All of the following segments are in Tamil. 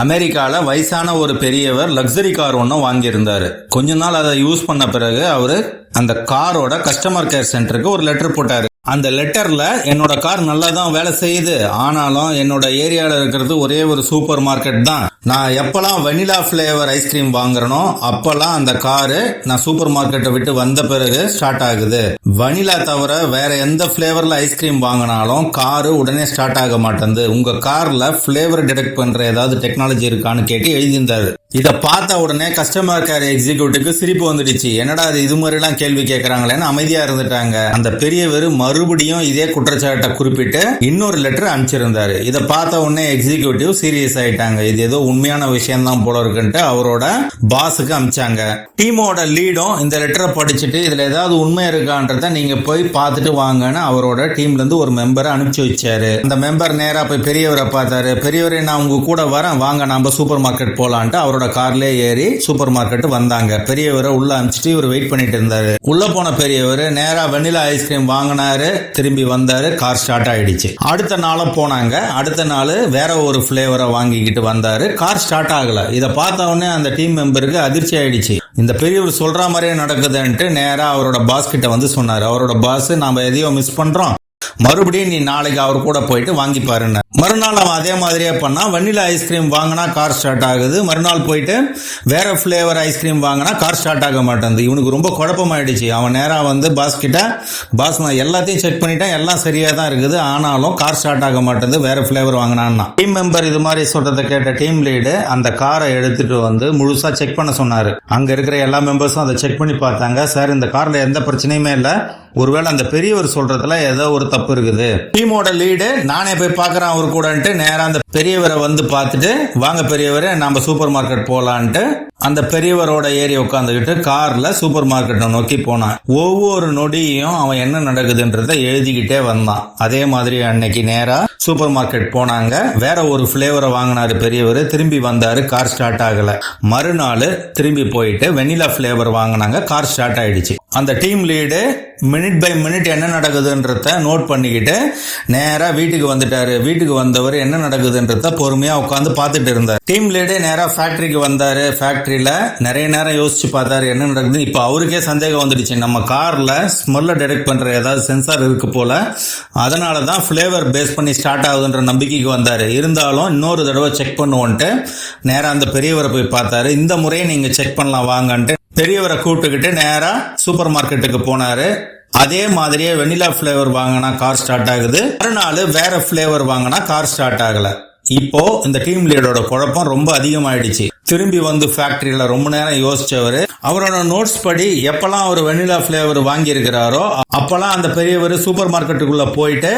அமெரிக்கால வயசான ஒரு பெரியவர் லக்ஸரி கார் ஒன்னும் வாங்கியிருந்தாரு. கொஞ்ச நாள் அதை யூஸ் பண்ண பிறகு அவரு அந்த காரோட கஸ்டமர் கேர் சென்டருக்கு ஒரு லெட்டர் போட்டாரு. அந்த லெட்டர்ல என்னோட கார் நல்லா தான் வேலை செய்யுது, ஆனாலும் என்னோட ஏரியால இருக்கிறது ஒரே ஒரு சூப்பர் மார்க்கெட் தான். நான் எப்பெல்லாம் வெனிலா பிளேவர் ஐஸ்கிரீம் வாங்குறனோ அப்பெல்லாம் அந்த காரு நான் சூப்பர் மார்க்கெட்டை விட்டு வந்த பிறகு ஸ்டார்ட் ஆகுது. வனிலா தவிர வேற எந்த பிளேவர்ல ஐஸ்கிரீம் வாங்கினாலும் காரு உடனே ஸ்டார்ட் ஆக மாட்டேங்குது. உங்க கார்ல பிளேவர் டிடெக்ட் பண்ற ஏதாவது டெக்னாலஜி இருக்கான்னு கேட்டு எழுதியிருந்தாரு. இத பார்த்த உடனே கஸ்டமர் கேர் எக்ஸிக்யூட்டிவ்க்கு சிரிப்பு வந்துடுச்சு. என்னடா இது மாதிரி எல்லாம் கேள்வி கேட்கறாங்களேன்னு அமைதியா இருந்துட்டாங்க. அந்த பெரியவர் மறுபடியும் இதே குற்றச்சாட்டை குறிப்பிட்டு இன்னொரு லெட்டர் அனுப்பிச்சிருந்தாரு. இதை பார்த்த உடனே எக்ஸிக்யூட்டிவ் சீரியஸ் ஆயிட்டாங்க. இது ஏதோ உண்மையான விஷயம் தான் போல இருக்குன்ட்டு அவரோட பாஸுக்கு அனுப்பிச்சாங்க. டீமோட லீடும் இந்த லெட்டரை படிச்சுட்டு இதுல ஏதாவது உண்மை இருக்கான்றத நீங்க போய் பார்த்துட்டு வாங்கன்னு அவரோட டீம்ல இருந்து ஒரு மெம்பரை அனுப்பிச்சு வச்சாரு. அந்த மெம்பர் நேரா போய் பெரியவரை பார்த்தாரு. பெரியவரை நான் உங்க கூட வரேன், வாங்க நாம சூப்பர் மார்க்கெட் போலான்ட்டு அவரோட கார்ல ஏறி சூப்பர் மார்க்கெட் வந்தாங்க. பெரியவரை உள்ள அனுப்பிச்சிட்டு இவர் வெயிட் பண்ணிட்டு இருந்தாரு. உள்ள போன பெரியவர் நேரா வெனிலா ஐஸ்கிரீம் வாங்கினாரு, திரும்பி வந்தாரு, கார் ஸ்டார்ட் ஆயிடுச்சு. அடுத்த நாளும் போனாங்க. அடுத்த நாள் வேற ஒரு பிளேவரை வாங்கிக்கிட்டு வந்தாரு, கார் ஸ்டார்ட் ஆகல. இதை பார்த்த உடனே அந்த டீம் மெம்பருக்கு அதிர்ச்சி ஆயிடுச்சு. இந்த பெரியவர் சொல்ற மாதிரியே நடக்குதுன்ட்டு நேரா அவரோட பாஸ் கிட்ட வந்து சொன்னாரு. அவரோட பாஸ் நாம எதையோ மிஸ் பண்றோம், மறுபடியும் நீ நாளைக்கு அவர் கூட போயிட்டு வாங்கி பாருங்க. மறுநாள் அவன் அதே மாதிரியே பண்ணா. வனிலா ஐஸ்கிரீம் வாங்கினா கார் ஸ்டார்ட் ஆகுது. மறுநாள் போயிட்டு வேற பிளேவர் ஐஸ்கிரீம் வாங்கினா கார் ஸ்டார்ட் ஆக மாட்டேங்குது. இவனுக்கு ரொம்ப குழப்பமாயிடுச்சு. அவன் நேரா வந்து பாஸ் கிட்ட, பாஸ் நான் எல்லாத்தையும் செக் பண்ணிட்டேன், எல்லாம் சரியா தான் இருக்குது, ஆனாலும் கார் ஸ்டார்ட் ஆக மாட்டேங்குது, வேற பிளேவர் வாங்கினான்னா. டீம் மெம்பர் இது மாதிரி சொல்றதை கேட்ட டீம் லீடு அந்த காரை எடுத்துட்டு வந்து முழுசா செக் பண்ண சொன்னாரு. அங்க இருக்கிற எல்லா மெம்பர்ஸும் அதை செக் பண்ணி பார்த்தாங்க. சார் இந்த கார்ல எந்த பிரச்சனையுமே இல்ல, ஒருவேளை அந்த பெரியவர் சொல்றதுல ஏதோ ஒரு தப்பு இருக்குது. டீமோட லீடு நானே போய் பாக்குறேன் அவரு கூடன்ட்டு நேரா அந்த பெரியவரை வந்து பார்த்துட்டு, வாங்க பெரியவரை நம்ம சூப்பர் மார்க்கெட் போலான்ட்டு அந்த பெரியவரோட ஏறி உட்காந்துக்கிட்டு கார்ல சூப்பர் மார்க்கெட்டை நோக்கி போனான். ஒவ்வொரு நொடியும் அவன் என்ன நடக்குதுன்றத எழுதிக்கிட்டே வந்தான். அதே மாதிரி அன்னைக்கு நேரா சூப்பர் மார்க்கெட் போனாங்க. வேற ஒரு பிளேவரை வாங்கினாரு பெரியவர், திரும்பி வந்தாரு, கார் ஸ்டார்ட் ஆகல. மறுநாள் திரும்பி போயிட்டு வெனிலா பிளேவர் வாங்கினாங்க, கார் ஸ்டார்ட் ஆயிடுச்சு. அந்த team lead minute by minute என்ன நடக்குதுன்றத நோட் பண்ணிக்கிட்டு நேரா வீட்டுக்கு வந்துட்டாரு. வீட்டுக்கு வந்தவர் என்ன நடக்குதுன்றத பொறுமையா உட்காந்து பார்த்துட்டு இருந்தார். டீம் லீடு நேரா ஃபேக்டரிக்கு வந்தாரு. ஃபேக்டரியில நிறைய நேரம் யோசிச்சு பார்த்தாரு என்ன நடக்குது. இப்ப அவருக்கே சந்தேகம் வந்துடுச்சு, நம்ம கார்ல ஸ்மெல்ல டிடெக்ட் பண்ற ஏதாவது சென்சார் இருக்கு போல, அதனாலதான் பிளேவர் பேஸ் பண்ணி ஸ்டார்ட் ஆகுதுன்ற நம்பிக்கைக்கு வந்தாரு. இருந்தாலும் இன்னொரு தடவை செக் பண்ணுவோன்ட்டு நேரா அந்த பெரியவரை போய் பார்த்தாரு. இந்த முறையை நீங்க செக் பண்ணலாம் வாங்கன்ட்டு பெரியவரை கூப்பிட்டுக்கிட்டு நேரா சூப்பர் மார்க்கெட்டுக்கு போனாரு. அதே மாதிரியே வெனிலா பிளேவர் வாங்கினா கார் ஸ்டார்ட் ஆகுது. மறுநாள் வேற பிளேவர் வாங்கினா கார் ஸ்டார்ட் ஆகல. இப்போ இந்த டீம் லீடரோட குழப்பம் ரொம்ப அதிகமாயிடுச்சு. திரும்பி வந்து ஃபேக்டரியில ரொம்ப நேரம் யோசிச்சவரு அவரோட நோட்ஸ் படி எப்பெல்லாம் அவர் வெனிலா பிளேவர் வாங்கி இருக்கிறாரோ அப்பெல்லாம் அந்த பெரியவர் சூப்பர் மார்க்கெட்டுக்குள்ள போயிட்டு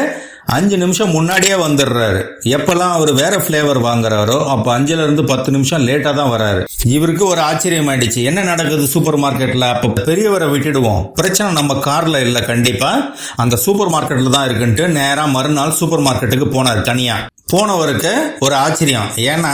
5 நிமிஷம் முன்னாடியே வந்துடுறாரு. எப்பெல்லாம் அவர் வேற பிளேவர் வாங்குறாரோ அப்ப 5ல இருந்து 10 நிமிஷம் லேட்டா தான் வராரு. இவருக்கு ஒரு ஆச்சரியம் ஆயிடுச்சு, என்ன நடக்குது சூப்பர் மார்க்கெட்ல. அப்ப பெரியவரை விட்டுடுவோம், பிரச்சனை நம்ம கார்ல இல்ல, கண்டிப்பா அந்த சூப்பர் மார்க்கெட்ல தான் இருக்குன்ட்டு நேரா மறுநாள் சூப்பர் மார்க்கெட்டுக்கு போனார். தனியா போனவருக்கு ஒரு ஆச்சரியம், ஏன்னா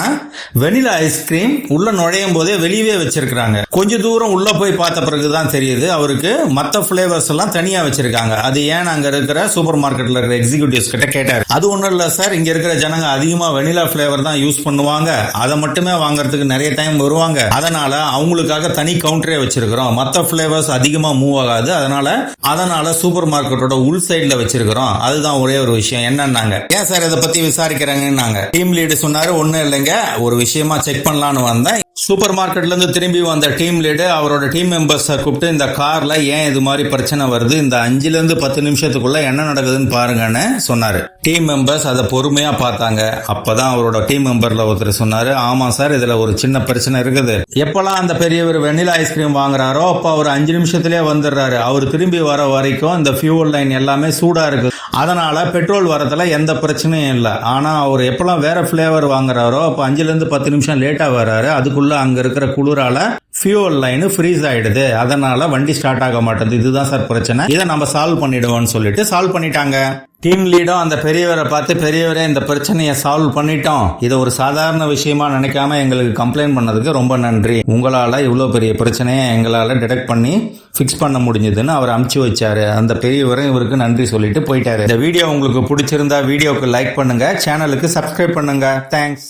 வெனிலா ஐஸ்கிரீம் உள்ள நுழையும் போதே வெளியவே வச்சிருக்காங்க. கொஞ்ச தூரம் உள்ள போய் பார்த்த பிறகுதான் தெரியுது அவருக்கு மத்த பிளேவர்ஸ் எல்லாம் தனியா வச்சிருக்காங்க. அது ஏன் அங்க இருக்கிற சூப்பர் மார்க்கெட்ல இருக்கிற எக்ஸிக்யூட்டிவ்ஸ் கிட்ட கேட்டாரு. அது ஒண்ணும் இல்ல சார், இங்க இருக்கிற ஜனங்க அதிகமா வெனிலா பிளேவர் தான் யூஸ் பண்ணுவாங்க, அதை மட்டுமே வாங்குறதுக்கு நிறைய டைம் வருவாங்க, அதனால அவங்களுக்காக தனி கவுண்டரே வச்சிருக்கிறோம், மத்த பிளேவர்ஸ் அதிகமா மூவ் ஆகாது, அதனால சூப்பர் மார்க்கெட்டோட உள் சைட்ல வச்சிருக்கிறோம், அதுதான் ஒரே ஒரு விஷயம் என்னன்னாங்க. ஏன் சார் இதை பத்தி விசாரிக்கிறேன்? டீம் லீடு சொன்னாரு, ஒண்ணும் இல்லைங்க, ஒரு விஷயமா செக் பண்ணலான்னு வந்தேன். சூப்பர் மார்க்கெட்ல இருந்து திரும்பி வந்த டீம் லீடு அவரோட டீம் மெம்பர்ஸை கூப்பிட்டு இந்த கார்ல ஏன் இது மாதிரி பிரச்சனை வருது, இந்த 5ல இருந்து 10 நிமிஷத்துக்குள்ள என்ன நடக்குதுன்னு பாருங்கன்னு சொன்னாரு. டீம் மெம்பர்ஸ் அதை பொறுமையா பார்த்தாங்க. அப்பதான் அவரோட டீம் மெம்பர்ல ஒருத்தர் சொன்னாரு, ஆமா சார் இதுல ஒரு சின்ன பிரச்சனை இருக்குது. எப்பெல்லாம் அந்த பெரியவர் வெனிலா ஐஸ்கிரீம் வாங்குறாரோ அப்ப அவர் 5 நிமிஷத்திலே வந்துடுறாரு. அவர் திரும்பி வர வரைக்கும் இந்த ஃபியூவல் லைன் எல்லாமே சூடா இருக்கு, அதனால பெட்ரோல் வரதுல எந்த பிரச்சனையும் இல்லை. ஆனா அவர் எப்பெல்லாம் வேற பிளேவர் வாங்குறாரோ அப்ப 5ல இருந்து 10 நிமிஷம் லேட்டா வர்றாரு. அதுக்குள்ள அங்க இருக்கிற குளிரால ஃபியூவல் லைன் ஃப்ரீஸ் ஆயிடுது, அதனால வண்டி ஸ்டார்ட் ஆக மாட்டேங்குது. இதுதான் சார் பிரச்சனை, இதை நம்ம சால்வ் பண்ணிடுவோம்னு சொல்லிட்டு சால்வ் பண்ணிட்டாங்க. டீம் லீடும் அந்த பெரியவரை பார்த்து, பெரியவரே இந்த பிரச்சனையை சால்வ் பண்ணிட்டோம், இதை ஒரு சாதாரண விஷயமா நினைக்காம எங்களுக்கு கம்ப்ளைண்ட் பண்ணதுக்கு ரொம்ப நன்றி, உங்களால இவ்வளவு பெரிய பிரச்சனையை எங்களால டிடெக்ட் பண்ணி பிக்ஸ் பண்ண முடிஞ்சதுன்னு அவர் அமுச்சு வச்சாரு. அந்த பெரியவரும் இவருக்கு நன்றி சொல்லிட்டு போயிட்டாரு. இந்த வீடியோ உங்களுக்கு பிடிச்சிருந்தா வீடியோக்கு லைக் பண்ணுங்க, சேனலுக்கு சப்ஸ்கிரைப் பண்ணுங்க. தேங்க்ஸ்.